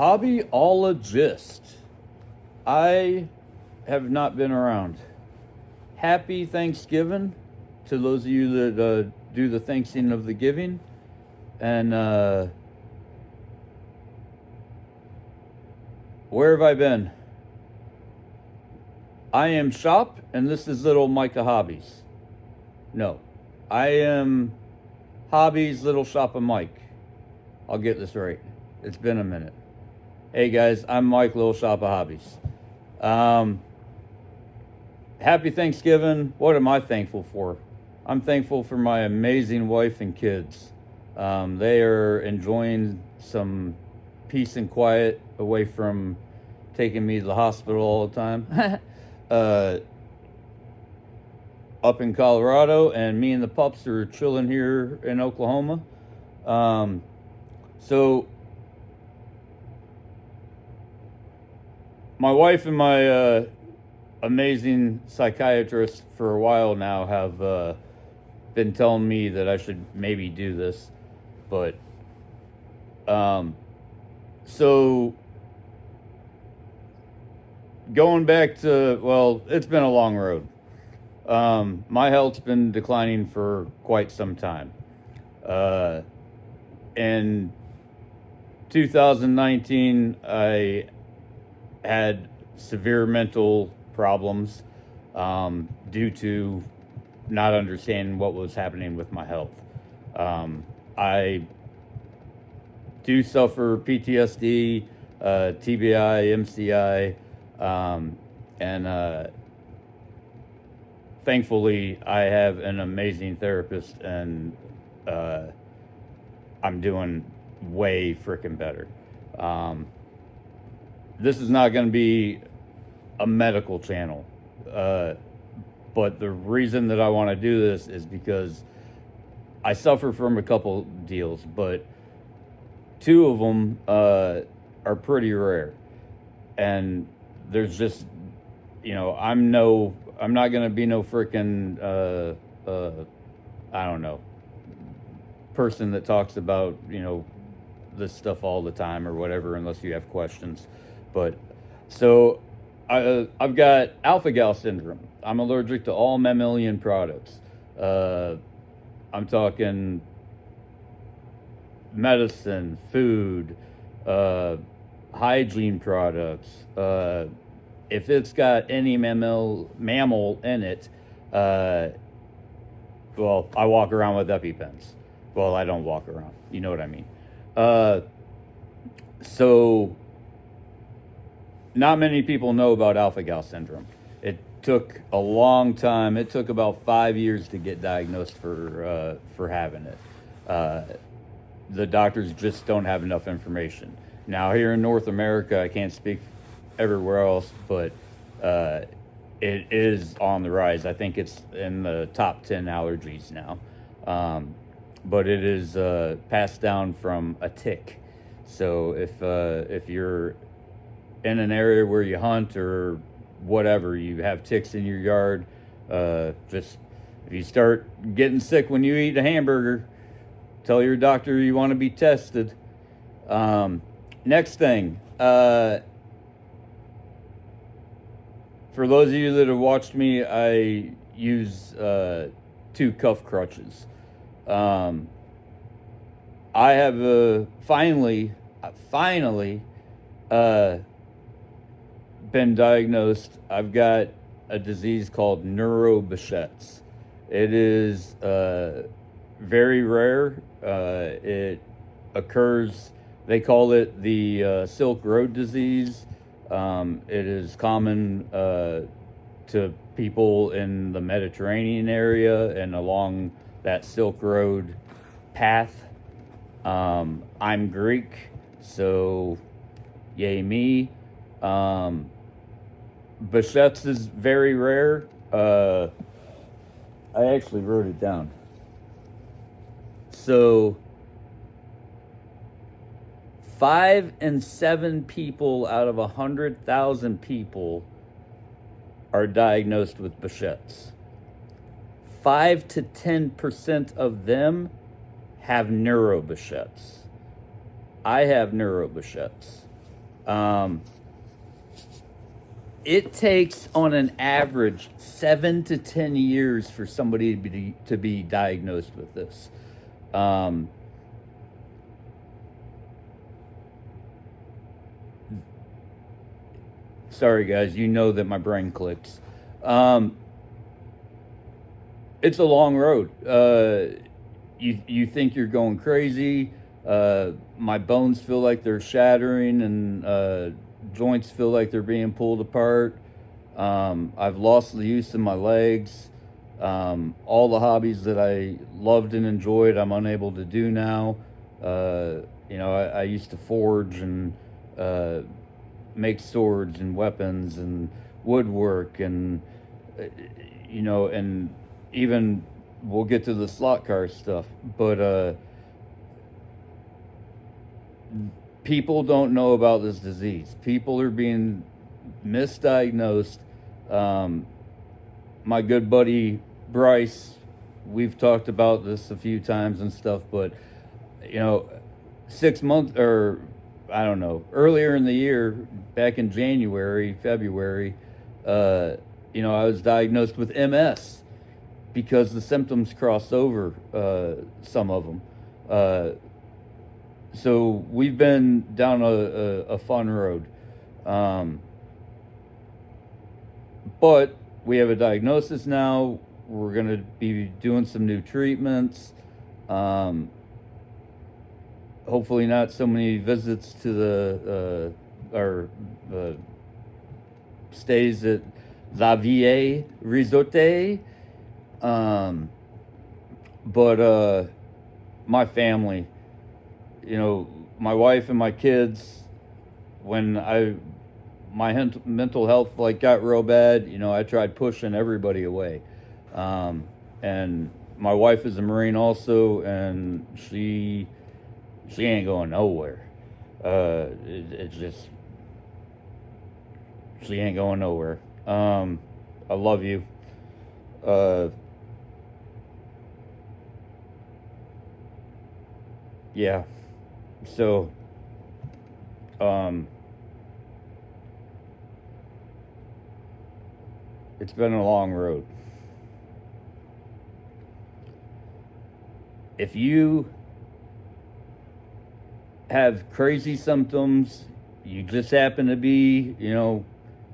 Hobbyologist. I have not been around. Happy Thanksgiving to those of you that do the Thanksgiving of the Giving. And where have I been? I am Shop, and this is Little Micah Hobbies. No, I am Hobbies, Little Shop of Mike. I'll get this right. It's been a minute. Hey guys, I'm Mike, Little Shop of Hobbies. Happy Thanksgiving. What am I thankful for? I'm thankful for my amazing wife and kids. They are enjoying some peace and quiet away from taking me to the hospital all the time. Up in Colorado, and me and the pups are chilling here in Oklahoma. So my wife and my amazing psychiatrist for a while now have been telling me that I should maybe do this, but so going back to, well, it's been a long road. My health's been declining for quite some time. In 2019, I had severe mental problems due to not understanding what was happening with my health. I do suffer PTSD, TBI, MCI, and thankfully I have an amazing therapist, and I'm doing way freaking better. This is not going to be a medical channel, but the reason that I want to do this is because I suffer from a couple deals, but two of them are pretty rare, and there's just, I'm not going to be no freaking I don't know, person that talks about this stuff all the time or whatever, unless you have questions. But so I've got alpha-gal syndrome. I'm allergic to all mammalian products. I'm talking medicine, food, hygiene products. If it's got any mammal in it, well, I walk around with EpiPens. Well, I don't walk around. You know what I mean. So not many people know about alpha-gal syndrome. It took a long time. It took about 5 years to get diagnosed for having it. The doctors just don't have enough information. Now, here in North America, I can't speak everywhere else, but it is on the rise. I think it's in the top 10 allergies now. But it is passed down from a tick. So if you're in an area where you hunt or whatever, you have ticks in your yard, just if you start getting sick when you eat a hamburger, tell your doctor you want to be tested. Next thing, for those of you that have watched me, I use 2 cuff crutches. I have finally been diagnosed. I've got a disease called neurobichette's. It is very rare. It occurs, they call it the Silk Road disease. It is common to people in the Mediterranean area and along that Silk Road path. I'm Greek, so yay me. Behçet's is very rare. I actually wrote it down. So 5 and 7 people out of 100,000 people are diagnosed with Behçet's. 5 to 10% of them have neurobichette's. I have neurobichette's. Um, it takes, on an average, 7 to 10 years for somebody to be diagnosed with this. Um, sorry, guys, you know that my brain clicks. Um, it's a long road. You think you're going crazy. My bones feel like they're shattering, and joints feel like they're being pulled apart. I've lost the use of my legs. All the hobbies that I loved and enjoyed, I'm unable to do now. I used to forge and uh, make swords and weapons and woodwork and uh, and even we'll get to the slot car stuff, but people don't know about this disease. People are being misdiagnosed. Um, my good buddy Bryce, we've talked about this a few times and stuff, but you know, 6 months or I don't know, earlier in the year, back in January, February, uh, I was diagnosed with MS because the symptoms crossed over, some of them. Uh, so we've been down a fun road. Um, but we have a diagnosis now. We're going to be doing some new treatments. Um, hopefully not so many visits to the or stays at Xavier Risotto. Um, but my family, my wife and my kids, when my mental health like got real bad, I tried pushing everybody away. Um, and my wife is a Marine also, and she ain't going nowhere. It's just she ain't going nowhere. I love you. Uh, yeah. So, um, it's been a long road. If you have crazy symptoms, you just happen to be,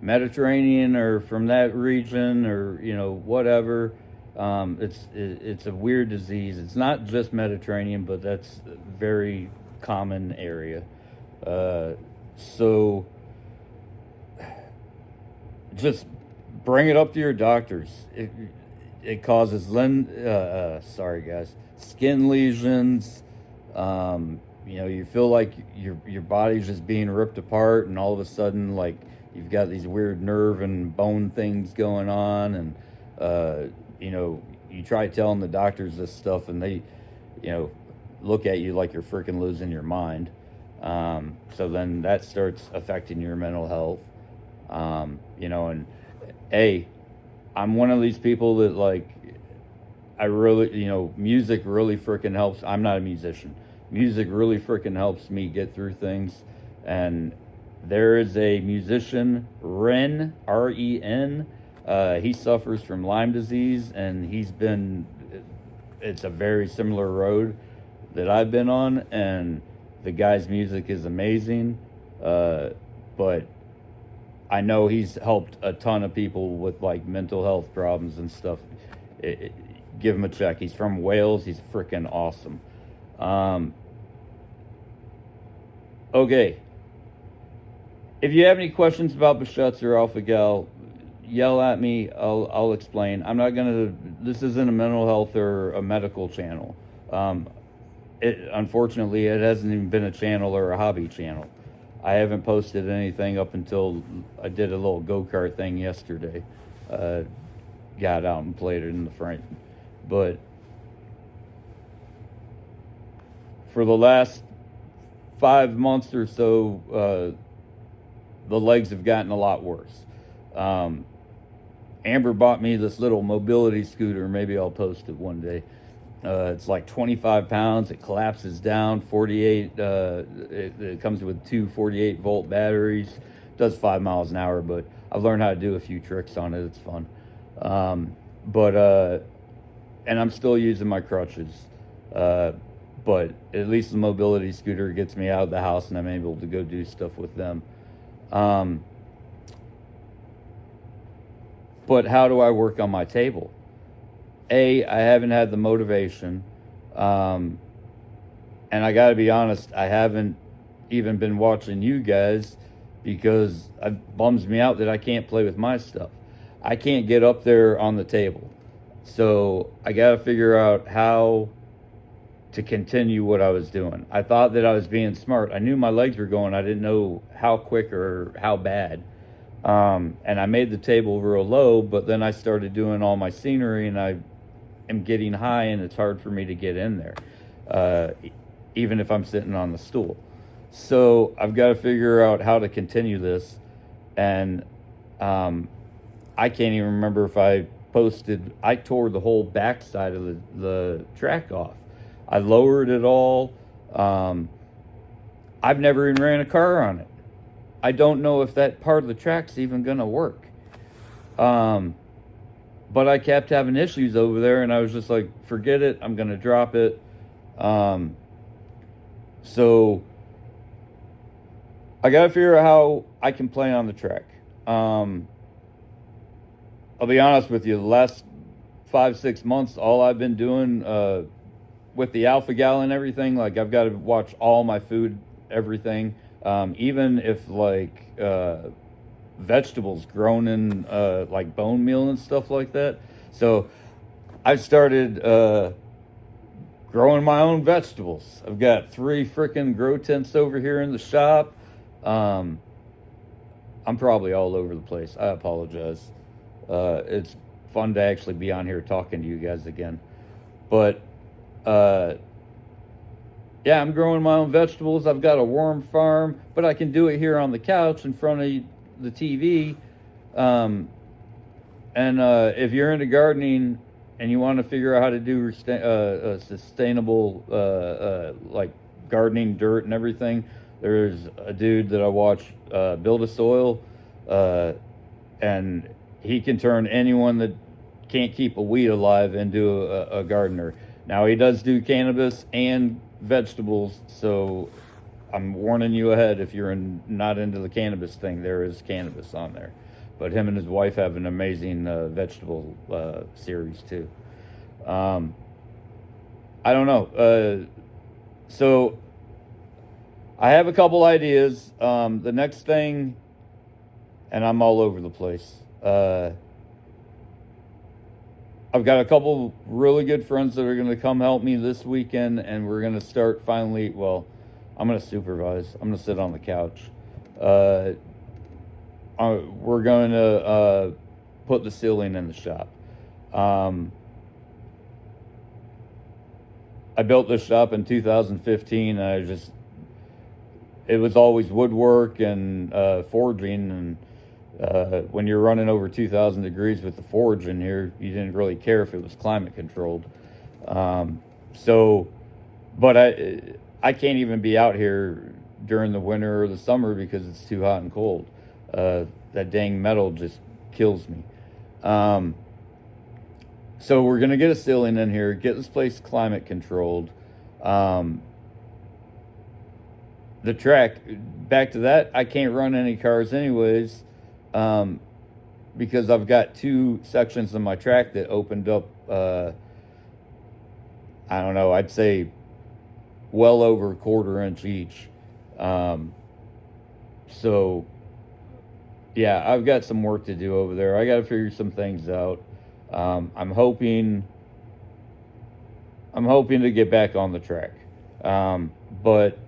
Mediterranean or from that region or, whatever. It's a weird disease. It's not just Mediterranean, but that's a very common area. So just bring it up to your doctors. It causes sorry guys, skin lesions. You feel like your body's just being ripped apart, and all of a sudden, like you've got these weird nerve and bone things going on, and you try telling the doctors this stuff, and they, look at you like you're freaking losing your mind. So then that starts affecting your mental health. And hey, I'm one of these people that like, I really, music really freaking helps. I'm not a musician. Music really freaking helps me get through things. And there is a musician, Ren, R-E-N. He suffers from Lyme disease, and it's a very similar road that I've been on, and the guy's music is amazing. But I know he's helped a ton of people with like mental health problems and stuff. Give him a check. He's from Wales. He's freaking awesome. Okay. If you have any questions about Bichette or Alpha Gal, yell at me. I'll explain. I'm not gonna. This isn't a mental health or a medical channel. Unfortunately, it hasn't even been a channel or a hobby channel. I haven't posted anything up until I did a little go-kart thing yesterday. Got out and played it in the front. But for the last 5 months or so, the legs have gotten a lot worse. Amber bought me this little mobility scooter. Maybe I'll post it one day. It's like 25 pounds. It collapses down. 48. It comes with two 48-volt batteries. Does 5 miles an hour, but I've learned how to do a few tricks on it. It's fun. But and I'm still using my crutches. But at least the mobility scooter gets me out of the house, and I'm able to go do stuff with them. But how do I work on my table? I haven't had the motivation. And I got to be honest, I haven't even been watching you guys because it bums me out that I can't play with my stuff. I can't get up there on the table. So I got to figure out how to continue what I was doing. I thought that I was being smart. I knew my legs were going. I didn't know how quick or how bad. And I made the table real low, but then I started doing all my scenery, and I am getting high, and it's hard for me to get in there, even if I'm sitting on the stool. So I've got to figure out how to continue this. And I can't even remember if I tore the whole backside of the track off. I lowered it all. I've never even ran a car on it. I don't know if that part of the track's even going to work. But I kept having issues over there, and I was just like, forget it. I'm going to drop it. So I got to figure out how I can play on the track. I'll be honest with you, the last 5-6 months, all I've been doing with the Alpha Gal and everything, like I've got to watch all my food, everything. Even if like vegetables grown in like bone meal and stuff like that. So I started growing my own vegetables. I've got 3 freaking grow tents over here in the shop. I'm probably all over the place. I apologize. It's fun to actually be on here talking to you guys again. But yeah, I'm growing my own vegetables. I've got a worm farm, but I can do it here on the couch in front of the TV. And if you're into gardening and you want to figure out how to do sustainable like gardening dirt and everything, there's a dude that I watch build a soil, and he can turn anyone that can't keep a weed alive into a gardener. Now, he does do cannabis and vegetables, so I'm warning you ahead, if you're not into the cannabis thing, there is cannabis on there. But him and his wife have an amazing vegetable series too. I don't know. So I have a couple ideas. The next thing, and I'm all over the place. I've got a couple really good friends that are going to come help me this weekend, and we're going to start finally. Well, I'm going to supervise. I'm going to sit on the couch. We're going to put the ceiling in the shop. I built this shop in 2015, and it was always woodwork and forging, and when you're running over 2,000 degrees with the forge in here, you didn't really care if it was climate controlled. But I can't even be out here during the winter or the summer because it's too hot and cold. That dang metal just kills me. So we're going to get a ceiling in here, get this place climate controlled. The track, back to that, I can't run any cars anyways, because I've got 2 sections of my track that opened up, I don't know, I'd say well over 1/4 inch each. So yeah, I've got some work to do over there. I got to figure some things out. I'm hoping to get back on the track. But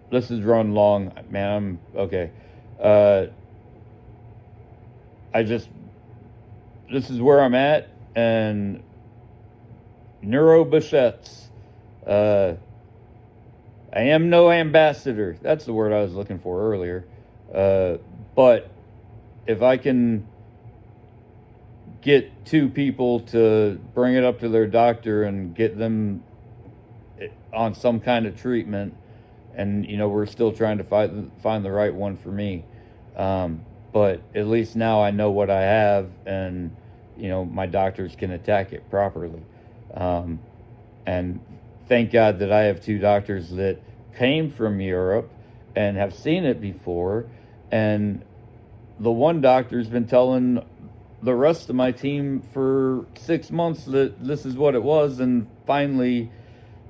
this is run long, man. Okay. This is where I'm at, and Neuro Bichette's, I am no ambassador. That's the word I was looking for earlier. But if I can get two people to bring it up to their doctor and get them on some kind of treatment. And we're still trying to find the right one for me. But at least now I know what I have, and my doctors can attack it properly. And thank God that I have two doctors that came from Europe and have seen it before. And the one doctor's been telling the rest of my team for 6 months that this is what it was, and finally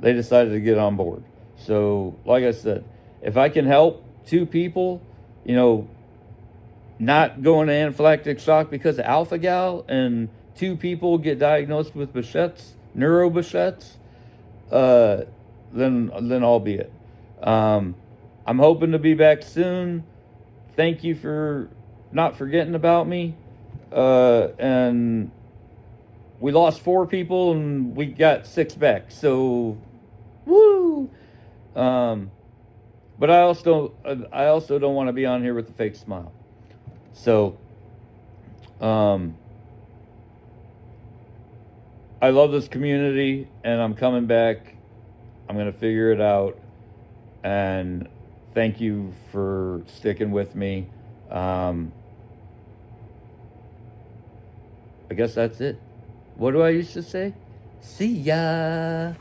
they decided to get on board. So, like I said, if I can help two people, not going to anaphylactic shock because of alpha-gal, and two people get diagnosed with Behçet's, neuro Behçet's, then all be it. I'm hoping to be back soon. Thank you for not forgetting about me. And we lost 4 people and we got 6 back. So, woo! But I also don't want to be on here with a fake smile. So, I love this community, and I'm coming back. I'm going to figure it out. And thank you for sticking with me. I guess that's it. What do I used to say? See ya.